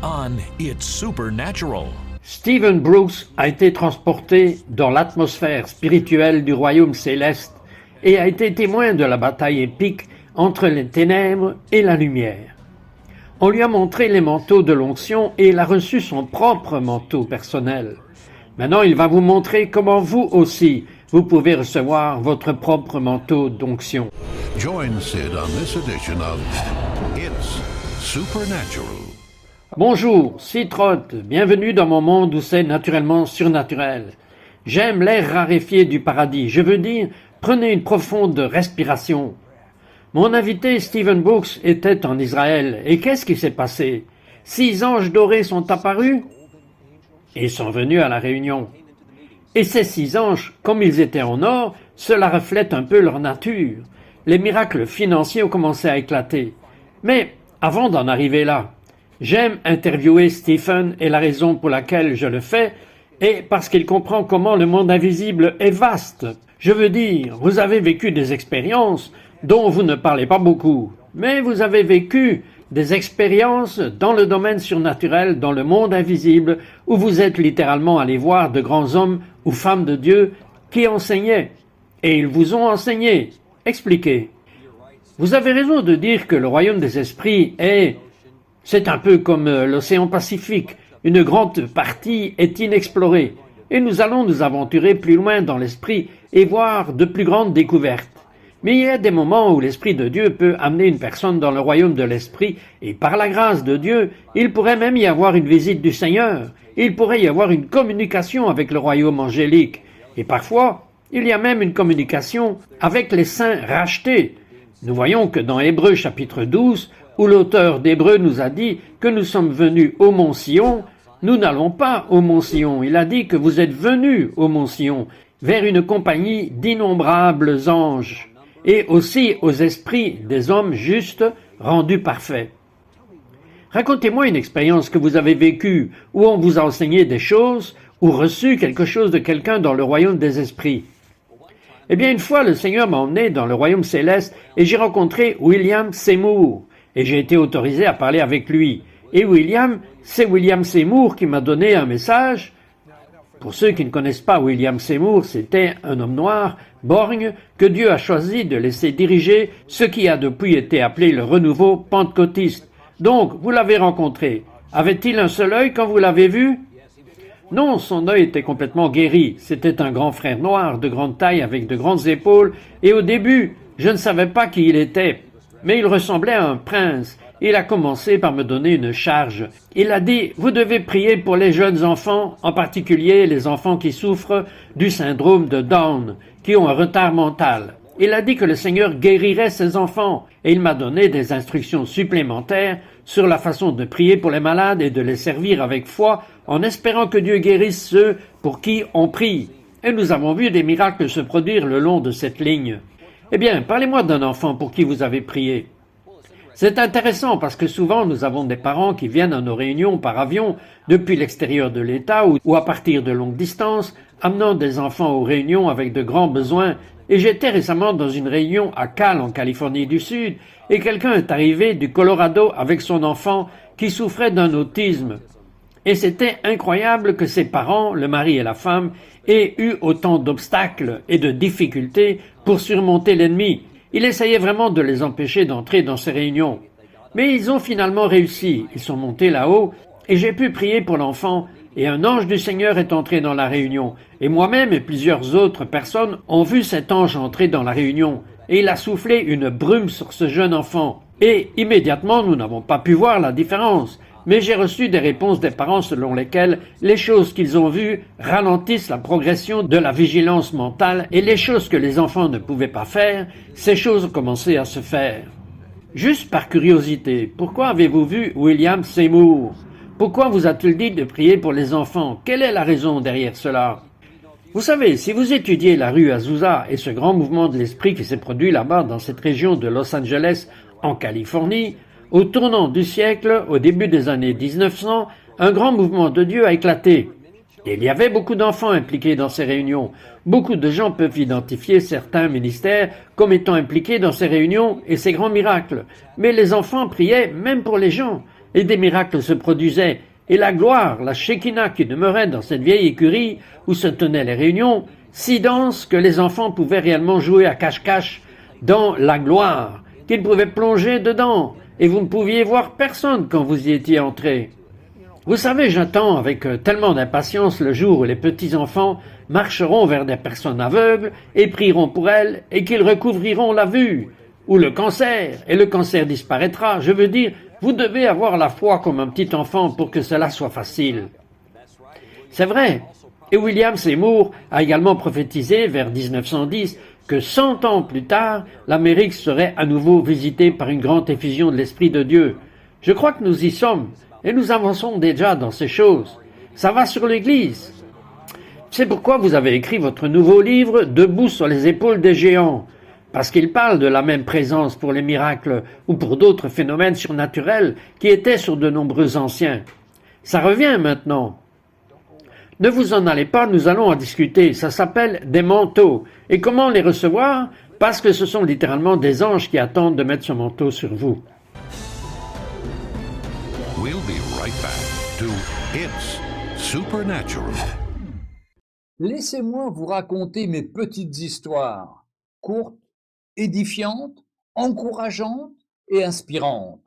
on It's Supernatural. Stephen Brooks a été transporté dans l'atmosphère spirituelle du royaume céleste et a été témoin de la bataille épique entre les ténèbres et la lumière. On lui a montré les manteaux de l'onction et il a reçu son propre manteau personnel. Maintenant, il va vous montrer comment vous aussi, vous pouvez recevoir votre propre manteau d'onction. Join Sid on this edition of It's Supernatural. Bonjour, Sid Roth, bienvenue dans mon monde où c'est naturellement surnaturel. J'aime l'air raréfié du paradis, je veux dire, prenez une profonde respiration. Mon invité Stephen Brooks était en Israël, et qu'est-ce qui s'est passé? 6 anges dorés sont apparus et sont venus à la réunion. Et ces 6 anges, comme ils étaient en or, cela reflète un peu leur nature. Les miracles financiers ont commencé à éclater. Mais avant d'en arriver là, j'aime interviewer Stephen et la raison pour laquelle je le fais est parce qu'il comprend comment le monde invisible est vaste. Je veux dire, vous avez vécu des expériences dont vous ne parlez pas beaucoup, mais vous avez vécu des expériences dans le domaine surnaturel, dans le monde invisible, où vous êtes littéralement allé voir de grands hommes ou femmes de Dieu qui enseignaient. Et ils vous ont enseigné. Expliquez. Vous avez raison de dire que le royaume des esprits c'est un peu comme l'océan Pacifique. Une grande partie est inexplorée. Et nous allons nous aventurer plus loin dans l'esprit et voir de plus grandes découvertes. Mais il y a des moments où l'Esprit de Dieu peut amener une personne dans le royaume de l'Esprit et par la grâce de Dieu, il pourrait même y avoir une visite du Seigneur. Il pourrait y avoir une communication avec le royaume angélique. Et parfois, il y a même une communication avec les saints rachetés. Nous voyons que dans Hébreux chapitre 12, où l'auteur d'Hébreux nous a dit que nous sommes venus au mont Sion, nous n'allons pas au mont Sion. Il a dit que vous êtes venus au mont Sion, vers une compagnie d'innombrables anges, et aussi aux esprits des hommes justes rendus parfaits. Racontez-moi une expérience que vous avez vécue, où on vous a enseigné des choses, ou reçu quelque chose de quelqu'un dans le royaume des esprits. Eh bien, une fois, le Seigneur m'a emmené dans le royaume céleste, et j'ai rencontré William Seymour, et j'ai été autorisé à parler avec lui. Et c'est William Seymour qui m'a donné un message. Pour ceux qui ne connaissent pas William Seymour, c'était un homme noir, borgne, que Dieu a choisi de laisser diriger ce qui a depuis été appelé le renouveau pentecôtiste. Donc, vous l'avez rencontré. Avait-il un seul œil quand vous l'avez vu? Non, son œil était complètement guéri. C'était un grand frère noir, de grande taille, avec de grandes épaules, et au début, je ne savais pas qui il était. Mais il ressemblait à un prince. Il a commencé par me donner une charge. Il a dit, vous devez prier pour les jeunes enfants, en particulier les enfants qui souffrent du syndrome de Down, qui ont un retard mental. Il a dit que le Seigneur guérirait ces enfants, et il m'a donné des instructions supplémentaires sur la façon de prier pour les malades et de les servir avec foi, en espérant que Dieu guérisse ceux pour qui on prie. Et nous avons vu des miracles se produire le long de cette ligne. Eh bien, parlez-moi d'un enfant pour qui vous avez prié. C'est intéressant parce que souvent nous avons des parents qui viennent à nos réunions par avion depuis l'extérieur de l'État ou à partir de longues distances, amenant des enfants aux réunions avec de grands besoins. Et j'étais récemment dans une réunion à Cal, en Californie du Sud, et quelqu'un est arrivé du Colorado avec son enfant qui souffrait d'un autisme. Et c'était incroyable que ses parents, le mari et la femme, aient eu autant d'obstacles et de difficultés pour surmonter l'ennemi. Il essayait vraiment de les empêcher d'entrer dans ces réunions. Mais ils ont finalement réussi. Ils sont montés là-haut et j'ai pu prier pour l'enfant et un ange du Seigneur est entré dans la réunion. Et moi-même et plusieurs autres personnes ont vu cet ange entrer dans la réunion et il a soufflé une brume sur ce jeune enfant. Et immédiatement, nous n'avons pas pu voir la différence. Mais j'ai reçu des réponses des parents selon lesquelles les choses qu'ils ont vues ralentissent la progression de la vigilance mentale et les choses que les enfants ne pouvaient pas faire, ces choses ont commencé à se faire. Juste par curiosité, pourquoi avez-vous vu William Seymour? Pourquoi vous a-t-il dit de prier pour les enfants? Quelle est la raison derrière cela? Vous savez, si vous étudiez la rue Azusa et ce grand mouvement de l'esprit qui s'est produit là-bas dans cette région de Los Angeles, en Californie, au tournant du siècle, au début des années 1900, un grand mouvement de Dieu a éclaté. Et il y avait beaucoup d'enfants impliqués dans ces réunions. Beaucoup de gens peuvent identifier certains ministères comme étant impliqués dans ces réunions et ces grands miracles. Mais les enfants priaient même pour les gens. et des miracles se produisaient, et la gloire, la Shekinah qui demeurait dans cette vieille écurie où se tenaient les réunions, si dense que les enfants pouvaient réellement jouer à cache-cache dans la gloire, qu'ils pouvaient plonger dedans, et vous ne pouviez voir personne quand vous y étiez entrés. Vous savez, j'attends avec tellement d'impatience le jour où les petits-enfants marcheront vers des personnes aveugles et prieront pour elles et qu'ils recouvriront la vue, ou le cancer, et le cancer disparaîtra. Je veux dire, vous devez avoir la foi comme un petit enfant pour que cela soit facile. C'est vrai, et William Seymour a également prophétisé vers 1910 que 100 ans plus tard, l'Amérique serait à nouveau visitée par une grande effusion de l'Esprit de Dieu. Je crois que nous y sommes, et nous avançons déjà dans ces choses. Ça va sur l'Église. C'est pourquoi vous avez écrit votre nouveau livre « Debout sur les épaules des géants », parce qu'il parle de la même présence pour les miracles ou pour d'autres phénomènes surnaturels qui étaient sur de nombreux anciens. Ça revient maintenant. Ne vous en allez pas, nous allons en discuter. Ça s'appelle des manteaux. Et comment les recevoir? Parce que ce sont littéralement des anges qui attendent de mettre ce manteau sur vous. We'll be right back to It's Supernatural. Laissez-moi vous raconter mes petites histoires, courtes, édifiantes, encourageantes et inspirantes.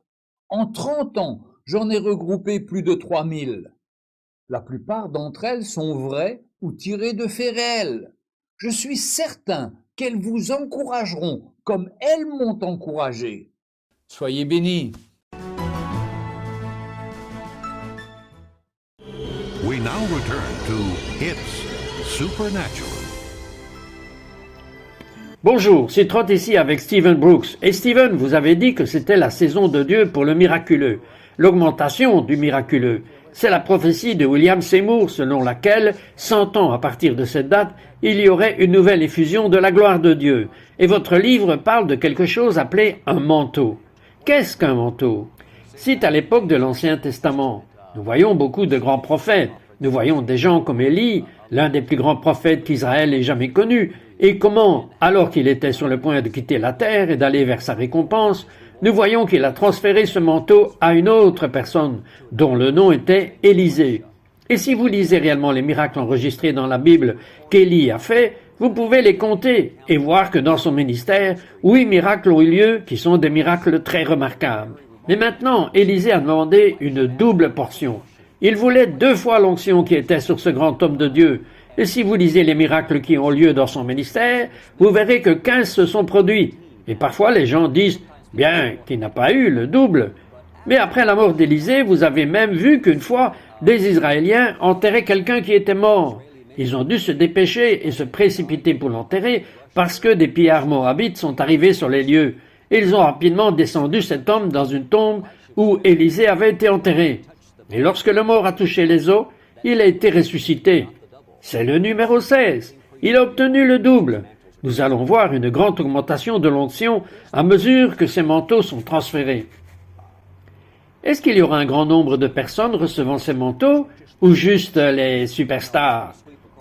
En 30 ans, j'en ai regroupé plus de 3000. La plupart d'entre elles sont vraies ou tirées de faits réels. Je suis certain qu'elles vous encourageront comme elles m'ont encouragé. Soyez bénis. We now return to It's Supernatural. Bonjour, c'est Trott ici avec Stephen Brooks. Et Stephen, vous avez dit que c'était la saison de Dieu pour le miraculeux, l'augmentation du miraculeux. C'est la prophétie de William Seymour selon laquelle, 100 ans à partir de cette date, il y aurait une nouvelle effusion de la gloire de Dieu. Et votre livre parle de quelque chose appelé un manteau. Qu'est-ce qu'un manteau? C'est à l'époque de l'Ancien Testament. Nous voyons beaucoup de grands prophètes. Nous voyons des gens comme Élie, l'un des plus grands prophètes qu'Israël ait jamais connu, et comment, alors qu'il était sur le point de quitter la terre et d'aller vers sa récompense, nous voyons qu'il a transféré ce manteau à une autre personne, dont le nom était Élisée. Et si vous lisez réellement les miracles enregistrés dans la Bible qu'Élie a fait, vous pouvez les compter et voir que dans son ministère, 8 miracles ont eu lieu qui sont des miracles très remarquables. Mais maintenant, Élisée a demandé une double portion. Il voulait 2 fois l'onction qui était sur ce grand homme de Dieu. Et si vous lisez les miracles qui ont lieu dans son ministère, vous verrez que 15 se sont produits. Et parfois les gens disent bien qu'il n'a pas eu le double. Mais après la mort d'Élisée, vous avez même vu qu'une fois, des Israéliens enterraient quelqu'un qui était mort. Ils ont dû se dépêcher et se précipiter pour l'enterrer parce que des pillards moabites sont arrivés sur les lieux. Et ils ont rapidement descendu cet homme dans une tombe où Élisée avait été enterré. Et lorsque le mort a touché les os, il a été ressuscité. C'est le numéro 16. Il a obtenu le double. Nous allons voir une grande augmentation de l'onction à mesure que ces manteaux sont transférés. Est-ce qu'il y aura un grand nombre de personnes recevant ces manteaux ou juste les superstars?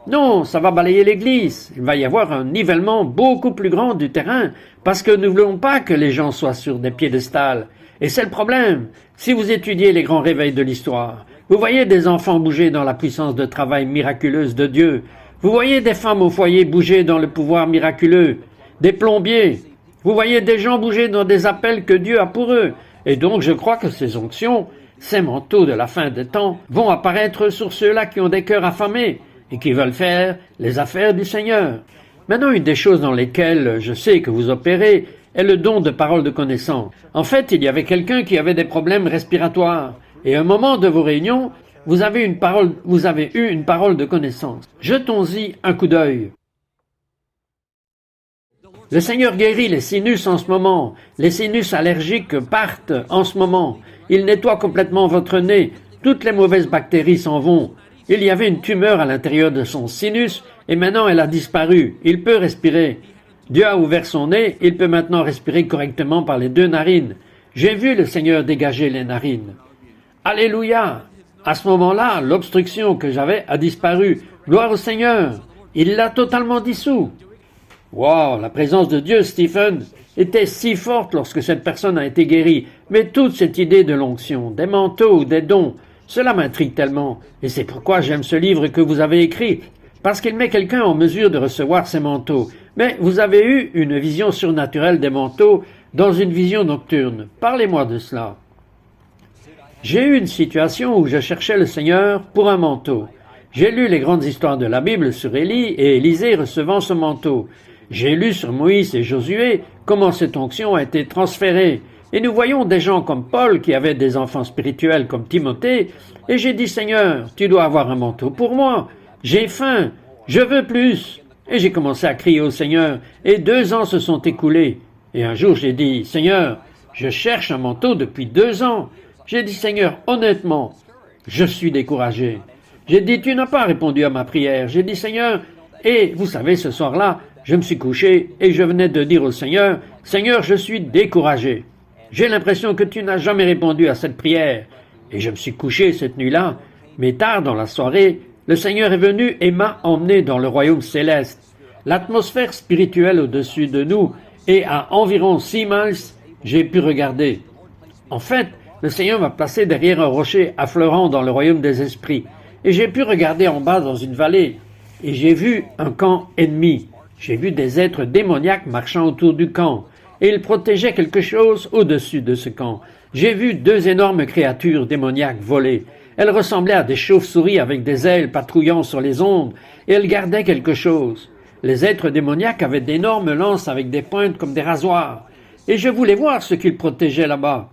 Non, ça va balayer l'église. Il va y avoir un nivellement beaucoup plus grand du terrain parce que nous ne voulons pas que les gens soient sur des piédestals. Et c'est le problème. Si vous étudiez les grands réveils de l'histoire, vous voyez des enfants bouger dans la puissance de travail miraculeuse de Dieu. Vous voyez des femmes au foyer bouger dans le pouvoir miraculeux, des plombiers. Vous voyez des gens bouger dans des appels que Dieu a pour eux. Et donc je crois que ces onctions, ces manteaux de la fin des temps, vont apparaître sur ceux-là qui ont des cœurs affamés et qui veulent faire les affaires du Seigneur. Maintenant, une des choses dans lesquelles je sais que vous opérez est le don de parole de connaissance. En fait, il y avait quelqu'un qui avait des problèmes respiratoires. Et à un moment de vos réunions, vous avez eu une parole de connaissance. Jetons-y un coup d'œil. Le Seigneur guérit les sinus en ce moment. Les sinus allergiques partent en ce moment. Il nettoie complètement votre nez. Toutes les mauvaises bactéries s'en vont. Il y avait une tumeur à l'intérieur de son sinus et maintenant elle a disparu. Il peut respirer. Dieu a ouvert son nez. Il peut maintenant respirer correctement par les 2 narines. J'ai vu le Seigneur dégager les narines. Alléluia! À ce moment-là, l'obstruction que j'avais a disparu. Gloire au Seigneur! Il l'a totalement dissous. Wow! La présence de Dieu, Stephen, était si forte lorsque cette personne a été guérie. Mais toute cette idée de l'onction, des manteaux, des dons, cela m'intrigue tellement, et c'est pourquoi j'aime ce livre que vous avez écrit, parce qu'il met quelqu'un en mesure de recevoir ces manteaux. Mais vous avez eu une vision surnaturelle des manteaux dans une vision nocturne. Parlez-moi de cela. J'ai eu une situation où je cherchais le Seigneur pour un manteau. J'ai lu les grandes histoires de la Bible sur Élie et Élisée recevant ce manteau. J'ai lu sur Moïse et Josué comment cette onction a été transférée. Et nous voyons des gens comme Paul qui avaient des enfants spirituels comme Timothée. Et j'ai dit, Seigneur, tu dois avoir un manteau pour moi. J'ai faim, je veux plus. Et j'ai commencé à crier au Seigneur. Et 2 ans se sont écoulés. Et un jour j'ai dit, Seigneur, je cherche un manteau depuis 2 ans. J'ai dit, Seigneur, honnêtement, je suis découragé. J'ai dit, tu n'as pas répondu à ma prière. J'ai dit, Seigneur, et vous savez, ce soir-là, je me suis couché et je venais de dire au Seigneur, Seigneur, je suis découragé. J'ai l'impression que tu n'as jamais répondu à cette prière. Et je me suis couché cette nuit-là, mais tard dans la soirée, le Seigneur est venu et m'a emmené dans le royaume céleste. L'atmosphère spirituelle au-dessus de nous, et à environ 6 miles, j'ai pu regarder. En fait, le Seigneur m'a placé derrière un rocher affleurant dans le royaume des esprits. Et j'ai pu regarder en bas dans une vallée, et j'ai vu un camp ennemi. J'ai vu des êtres démoniaques marchant autour du camp, et ils protégeaient quelque chose au-dessus de ce camp. J'ai vu 2 énormes créatures démoniaques voler. Elles ressemblaient à des chauves-souris avec des ailes patrouillant sur les ondes, et elles gardaient quelque chose. Les êtres démoniaques avaient d'énormes lances avec des pointes comme des rasoirs, et je voulais voir ce qu'ils protégeaient là-bas.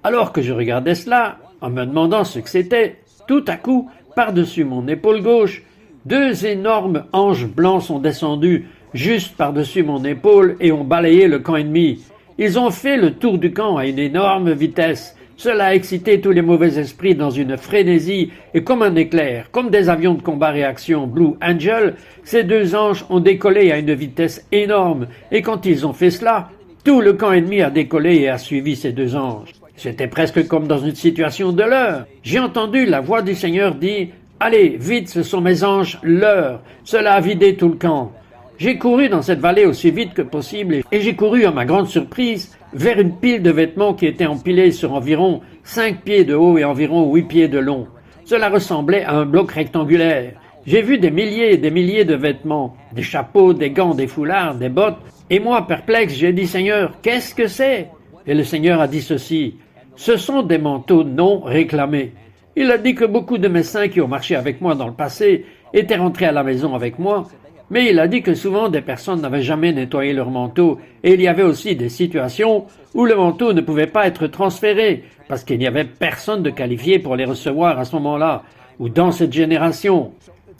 Alors que je regardais cela, en me demandant ce que c'était, tout à coup, par-dessus mon épaule gauche, 2 énormes anges blancs sont descendus juste par-dessus mon épaule et ont balayé le camp ennemi. Ils ont fait le tour du camp à une énorme vitesse. Cela a excité tous les mauvais esprits dans une frénésie et comme un éclair, comme des avions de combat réaction Blue Angel, ces 2 anges ont décollé à une vitesse énorme et quand ils ont fait cela, tout le camp ennemi a décollé et a suivi ces 2 anges. C'était presque comme dans une situation de leurre. J'ai entendu la voix du Seigneur dire « Allez, vite, ce sont mes anges, leurre !» Cela a vidé tout le camp. J'ai couru dans cette vallée aussi vite que possible et j'ai couru à ma grande surprise vers une pile de vêtements qui était empilée sur environ 5 pieds de haut et environ 8 pieds de long. Cela ressemblait à un bloc rectangulaire. J'ai vu des milliers et des milliers de vêtements, des chapeaux, des gants, des foulards, des bottes. Et moi, perplexe, j'ai dit « Seigneur, qu'est-ce que c'est ?» Et le Seigneur a dit ceci « Ce sont des manteaux non réclamés. » Il a dit que beaucoup de médecins qui ont marché avec moi dans le passé étaient rentrés à la maison avec moi, mais il a dit que souvent des personnes n'avaient jamais nettoyé leur manteau et il y avait aussi des situations où le manteau ne pouvait pas être transféré parce qu'il n'y avait personne de qualifié pour les recevoir à ce moment-là ou dans cette génération.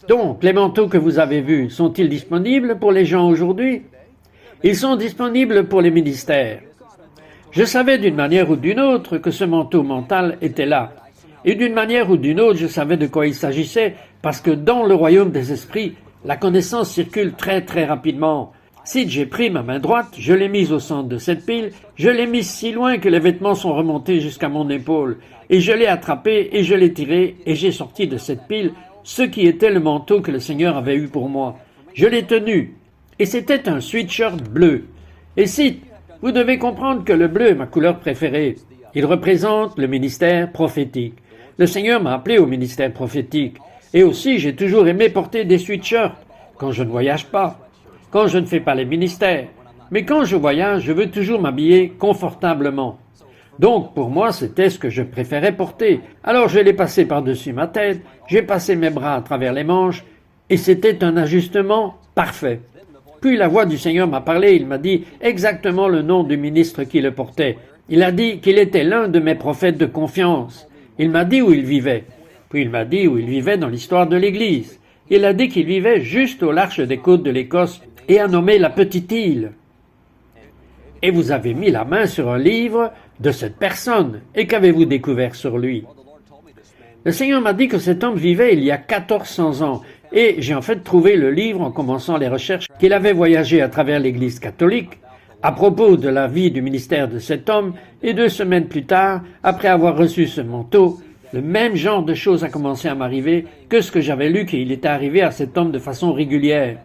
Donc, les manteaux que vous avez vus, sont-ils disponibles pour les gens aujourd'hui? Ils sont disponibles pour les ministères. Je savais d'une manière ou d'une autre que ce manteau mental était là. Et d'une manière ou d'une autre, je savais de quoi il s'agissait parce que dans le royaume des esprits, la connaissance circule très très rapidement. Si j'ai pris ma main droite, je l'ai mise au centre de cette pile, je l'ai mise si loin que les vêtements sont remontés jusqu'à mon épaule, et je l'ai attrapé et je l'ai tiré et j'ai sorti de cette pile ce qui était le manteau que le Seigneur avait eu pour moi. Je l'ai tenu, et c'était un sweatshirt bleu. Et si, vous devez comprendre que le bleu est ma couleur préférée. Il représente le ministère prophétique. Le Seigneur m'a appelé au ministère prophétique. Et aussi, j'ai toujours aimé porter des sweatshirts, quand je ne voyage pas, quand je ne fais pas les ministères. Mais quand je voyage, je veux toujours m'habiller confortablement. Donc, pour moi, c'était ce que je préférais porter. Alors, je l'ai passé par-dessus ma tête, j'ai passé mes bras à travers les manches, et c'était un ajustement parfait. Puis la voix du Seigneur m'a parlé, il m'a dit exactement le nom du ministre qui le portait. Il a dit qu'il était l'un de mes prophètes de confiance. Il m'a dit où il vivait. Puis il m'a dit où il vivait dans l'histoire de l'Église. Il a dit qu'il vivait juste au large des côtes de l'Écosse et a nommé la petite île. Et vous avez mis la main sur un livre de cette personne. Et qu'avez-vous découvert sur lui? Le Seigneur m'a dit que cet homme vivait il y a 1400 ans. Et j'ai en fait trouvé le livre en commençant les recherches qu'il avait voyagé à travers l'Église catholique à propos de la vie du ministère de cet homme. Et 2 semaines plus tard, après avoir reçu ce manteau, le même genre de choses a commencé à m'arriver que ce que j'avais lu qu'il était arrivé à cet homme de façon régulière.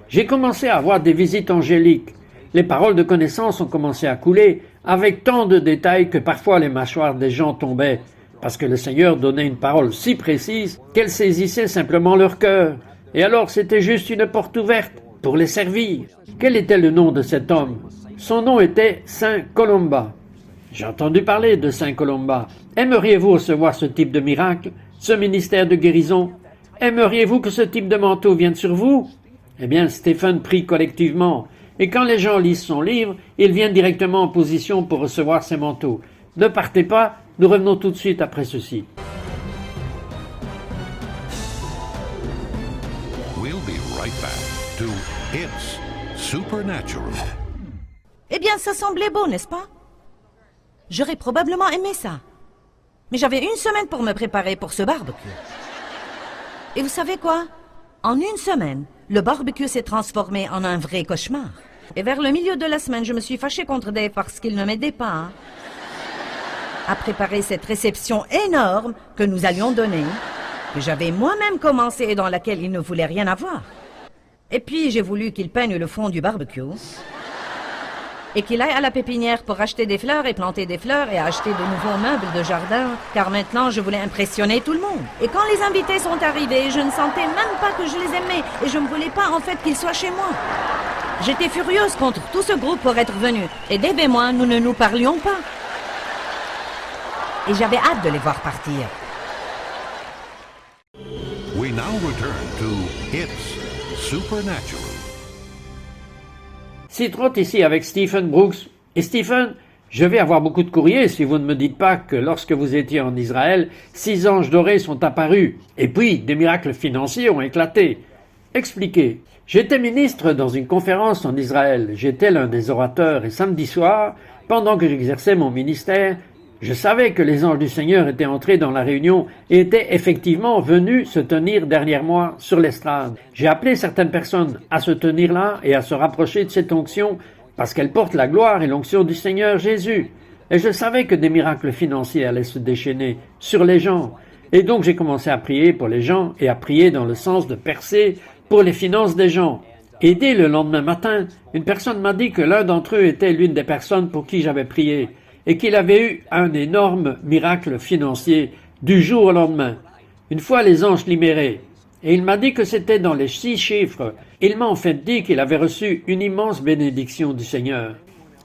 J'ai commencé à avoir des visites angéliques. Les paroles de connaissance ont commencé à couler avec tant de détails que parfois les mâchoires des gens tombaient, parce que le Seigneur donnait une parole si précise qu'elle saisissait simplement leur cœur. Et alors c'était juste une porte ouverte pour les servir. Quel était le nom de cet homme? Son nom était Saint Columba. J'ai entendu parler de Saint Columba. Aimeriez-vous recevoir ce type de miracle, ce ministère de guérison? Aimeriez-vous que ce type de manteau vienne sur vous? Eh bien, Stephen prie collectivement. Et quand les gens lisent son livre, ils viennent directement en position pour recevoir ces manteaux. Ne partez pas, nous revenons tout de suite après ceci. We'll be right back to It's Supernatural. Eh bien, ça semblait beau, n'est-ce pas? J'aurais probablement aimé ça. Mais j'avais une semaine pour me préparer pour ce barbecue. Et vous savez quoi? En une semaine, le barbecue s'est transformé en un vrai cauchemar. Et vers le milieu de la semaine, je me suis fâchée contre Dave parce qu'il ne m'aidait pas à préparer cette réception énorme que nous allions donner, que j'avais moi-même commencé et dans laquelle il ne voulait rien avoir. Et puis, j'ai voulu qu'il peigne le fond du barbecue et qu'il aille à la pépinière pour acheter des fleurs et planter des fleurs et acheter de nouveaux meubles de jardin, car maintenant je voulais impressionner tout le monde. Et quand les invités sont arrivés, je ne sentais même pas que je les aimais et je ne voulais pas en fait qu'ils soient chez moi. J'étais furieuse contre tout ce groupe pour être venu et Dave et moi, nous ne nous parlions pas. Et j'avais hâte de les voir partir. We now return to It's Supernatural. Citron ici avec Stephen Brooks. Et Stephen, je vais avoir beaucoup de courriers si vous ne me dites pas que lorsque vous étiez en Israël, 6 anges dorés sont apparus. Et puis, des miracles financiers ont éclaté. Expliquez. J'étais ministre dans une conférence en Israël. J'étais l'un des orateurs et samedi soir, pendant que j'exerçais mon ministère, je savais que les anges du Seigneur étaient entrés dans la réunion et étaient effectivement venus se tenir derrière moi sur l'estrade. J'ai appelé certaines personnes à se tenir là et à se rapprocher de cette onction parce qu'elle porte la gloire et l'onction du Seigneur Jésus. Et je savais que des miracles financiers allaient se déchaîner sur les gens. Et donc j'ai commencé à prier pour les gens et à prier dans le sens de percer pour les finances des gens. Et dès le lendemain matin, une personne m'a dit que l'un d'entre eux était l'une des personnes pour qui j'avais prié et qu'il avait eu un énorme miracle financier du jour au lendemain. Une fois les anges libérés, et il m'a dit que c'était dans les 6 chiffres. Il m'a en fait dit qu'il avait reçu une immense bénédiction du Seigneur.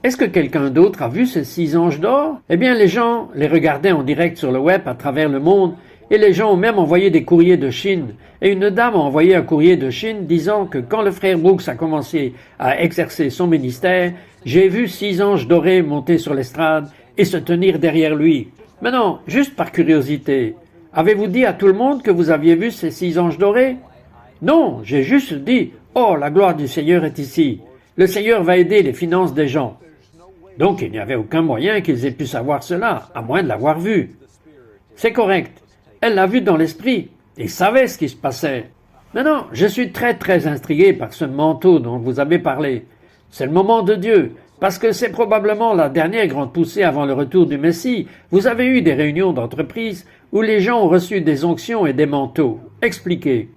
Est-ce que quelqu'un d'autre a vu ces 6 anges d'or? Eh bien, les gens les regardaient en direct sur le web à travers le monde, et les gens ont même envoyé des courriers de Chine. Et une dame a envoyé un courrier de Chine disant que quand le frère Brooks a commencé à exercer son ministère, j'ai vu 6 anges dorés monter sur l'estrade et se tenir derrière lui. Maintenant, juste par curiosité, avez-vous dit à tout le monde que vous aviez vu ces 6 anges dorés? Non, j'ai juste dit, oh, la gloire du Seigneur est ici. Le Seigneur va aider les finances des gens. Donc il n'y avait aucun moyen qu'ils aient pu savoir cela, à moins de l'avoir vu. C'est correct. Elle l'a vu dans l'esprit et savait ce qui se passait. Maintenant, je suis très intrigué par ce manteau dont vous avez parlé. C'est le moment de Dieu, parce que c'est probablement la dernière grande poussée avant le retour du Messie. Vous avez eu des réunions d'entreprise où les gens ont reçu des onctions et des manteaux. Expliquez.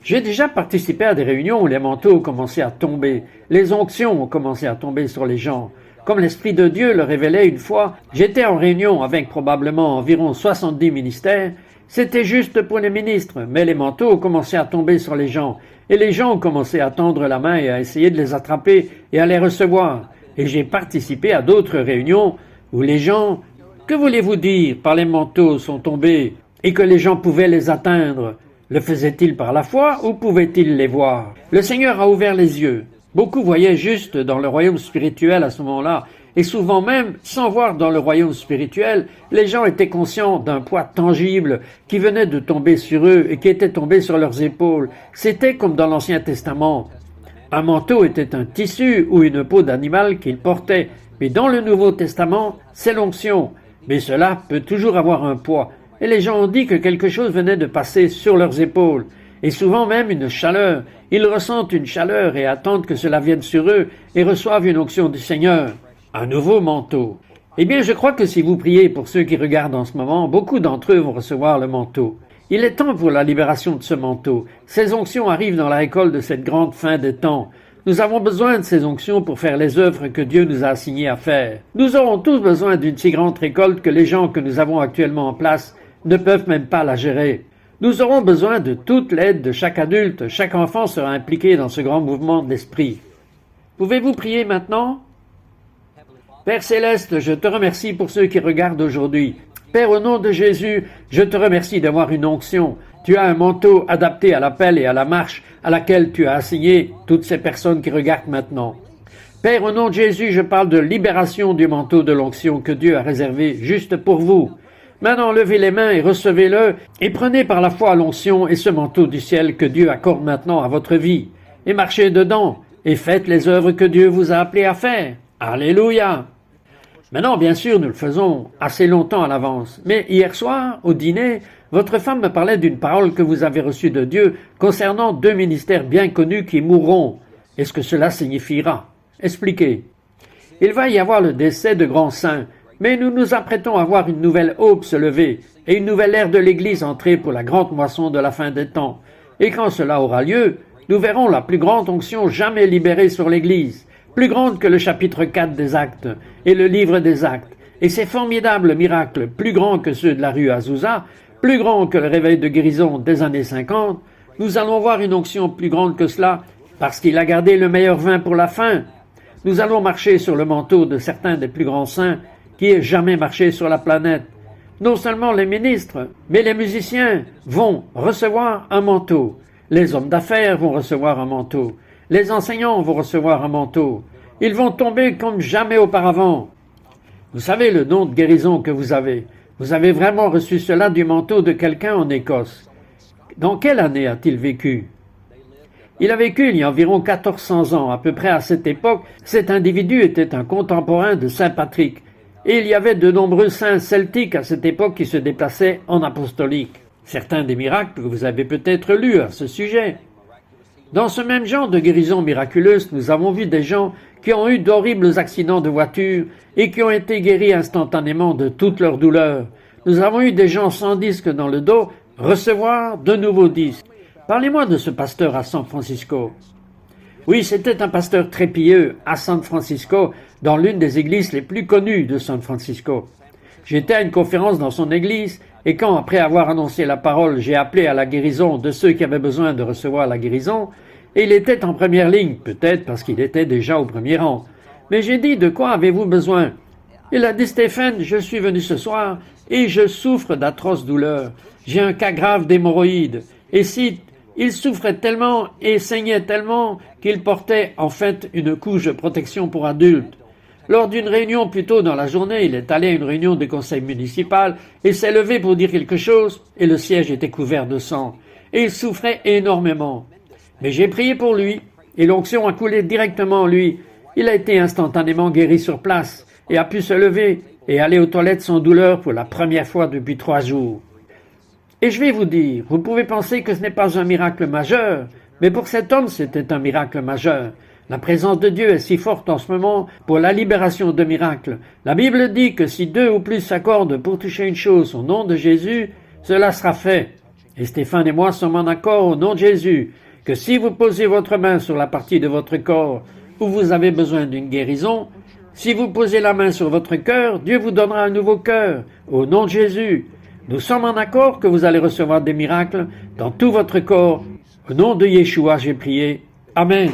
J'ai déjà participé à des réunions où les manteaux ont commencé à tomber, les onctions ont commencé à tomber sur les gens. Comme l'Esprit de Dieu le révélait une fois, j'étais en réunion avec probablement environ 70 ministères. C'était juste pour les ministres, mais les manteaux ont commencé à tomber sur les gens, et les gens ont commencé à tendre la main et à essayer de les attraper et à les recevoir. Et j'ai participé à d'autres réunions où les gens, que voulez-vous dire par les manteaux sont tombés et que les gens pouvaient les atteindre? Le faisaient-ils par la foi ou pouvaient-ils les voir? Le Seigneur a ouvert les yeux. Beaucoup voyaient juste dans le royaume spirituel à ce moment-là, et souvent même, sans voir dans le royaume spirituel, les gens étaient conscients d'un poids tangible qui venait de tomber sur eux et qui était tombé sur leurs épaules. C'était comme dans l'Ancien Testament. Un manteau était un tissu ou une peau d'animal qu'ils portaient, mais dans le Nouveau Testament, c'est l'onction. Mais cela peut toujours avoir un poids, et les gens ont dit que quelque chose venait de passer sur leurs épaules, et souvent même une chaleur. Ils ressentent une chaleur et attendent que cela vienne sur eux et reçoivent une onction du Seigneur. Un nouveau manteau. Eh bien, je crois que si vous priez pour ceux qui regardent en ce moment, beaucoup d'entre eux vont recevoir le manteau. Il est temps pour la libération de ce manteau. Ces onctions arrivent dans la récolte de cette grande fin des temps. Nous avons besoin de ces onctions pour faire les œuvres que Dieu nous a assignées à faire. Nous aurons tous besoin d'une si grande récolte que les gens que nous avons actuellement en place ne peuvent même pas la gérer. Nous aurons besoin de toute l'aide de chaque adulte. Chaque enfant sera impliqué dans ce grand mouvement de l'esprit. Pouvez-vous prier maintenant? Père Céleste, je te remercie pour ceux qui regardent aujourd'hui. Père, au nom de Jésus, je te remercie d'avoir une onction. Tu as un manteau adapté à l'appel et à la marche à laquelle tu as assigné toutes ces personnes qui regardent maintenant. Père, au nom de Jésus, je parle de libération du manteau de l'onction que Dieu a réservé juste pour vous. Maintenant, levez les mains et recevez-le et prenez par la foi l'onction et ce manteau du ciel que Dieu accorde maintenant à votre vie. Et marchez dedans et faites les œuvres que Dieu vous a appelés à faire. Alléluia! Maintenant, bien sûr, nous le faisons assez longtemps à l'avance. Mais hier soir, au dîner, votre femme me parlait d'une parole que vous avez reçue de Dieu concernant 2 ministères bien connus qui mourront. Est-ce que cela signifiera? Expliquez. Il va y avoir le décès de grands saints, mais nous nous apprêtons à voir une nouvelle aube se lever et une nouvelle ère de l'Église entrer pour la grande moisson de la fin des temps. Et quand cela aura lieu, nous verrons la plus grande onction jamais libérée sur l'Église, plus grande que le chapitre 4 des Actes et le livre des Actes, et ces formidables miracles, plus grands que ceux de la rue Azusa, plus grands que le réveil de guérison des années 50, nous allons voir une onction plus grande que cela, parce qu'il a gardé le meilleur vin pour la fin. Nous allons marcher sur le manteau de certains des plus grands saints qui aient jamais marché sur la planète. Non seulement les ministres, mais les musiciens vont recevoir un manteau. Les hommes d'affaires vont recevoir un manteau. Les enseignants vont recevoir un manteau. Ils vont tomber comme jamais auparavant. Vous savez le don de guérison que vous avez. Vous avez vraiment reçu cela du manteau de quelqu'un en Écosse. Dans quelle année a-t-il vécu? Il a vécu il y a environ 1400 ans. À peu près à cette époque, cet individu était un contemporain de Saint Patrick. Et il y avait de nombreux saints celtiques à cette époque qui se déplaçaient en apostolique. Certains des miracles que vous avez peut-être lus à ce sujet. Dans ce même genre de guérison miraculeuse, nous avons vu des gens qui ont eu d'horribles accidents de voiture et qui ont été guéris instantanément de toutes leurs douleurs. Nous avons eu des gens sans disque dans le dos recevoir de nouveaux disques. Parlez-moi de ce pasteur à San Francisco. Oui, c'était un pasteur très pieux à San Francisco, dans l'une des églises les plus connues de San Francisco. J'étais à une conférence dans son église, et quand, après avoir annoncé la parole, j'ai appelé à la guérison de ceux qui avaient besoin de recevoir la guérison, et il était en première ligne, peut-être parce qu'il était déjà au premier rang. Mais j'ai dit, de quoi avez-vous besoin? Il a dit, Stéphane, je suis venu ce soir, et je souffre d'atroces douleurs. J'ai un cas grave d'hémorroïdes. Et si il souffrait tellement et saignait tellement qu'il portait en fait une couche de protection pour adultes. Lors d'une réunion plus tôt dans la journée, il est allé à une réunion du conseil municipal et s'est levé pour dire quelque chose et le siège était couvert de sang. Et il souffrait énormément. Mais j'ai prié pour lui et l'onction a coulé directement en lui. Il a été instantanément guéri sur place et a pu se lever et aller aux toilettes sans douleur pour la première fois depuis 3 jours. Et je vais vous dire, vous pouvez penser que ce n'est pas un miracle majeur, mais pour cet homme c'était un miracle majeur. La présence de Dieu est si forte en ce moment pour la libération de miracles. La Bible dit que si 2 ou plus s'accordent pour toucher une chose au nom de Jésus, cela sera fait. Et Stéphane et moi sommes en accord au nom de Jésus, que si vous posez votre main sur la partie de votre corps où vous avez besoin d'une guérison, si vous posez la main sur votre cœur, Dieu vous donnera un nouveau cœur, au nom de Jésus. Nous sommes en accord que vous allez recevoir des miracles dans tout votre corps. Au nom de Yeshua, j'ai prié. Amen.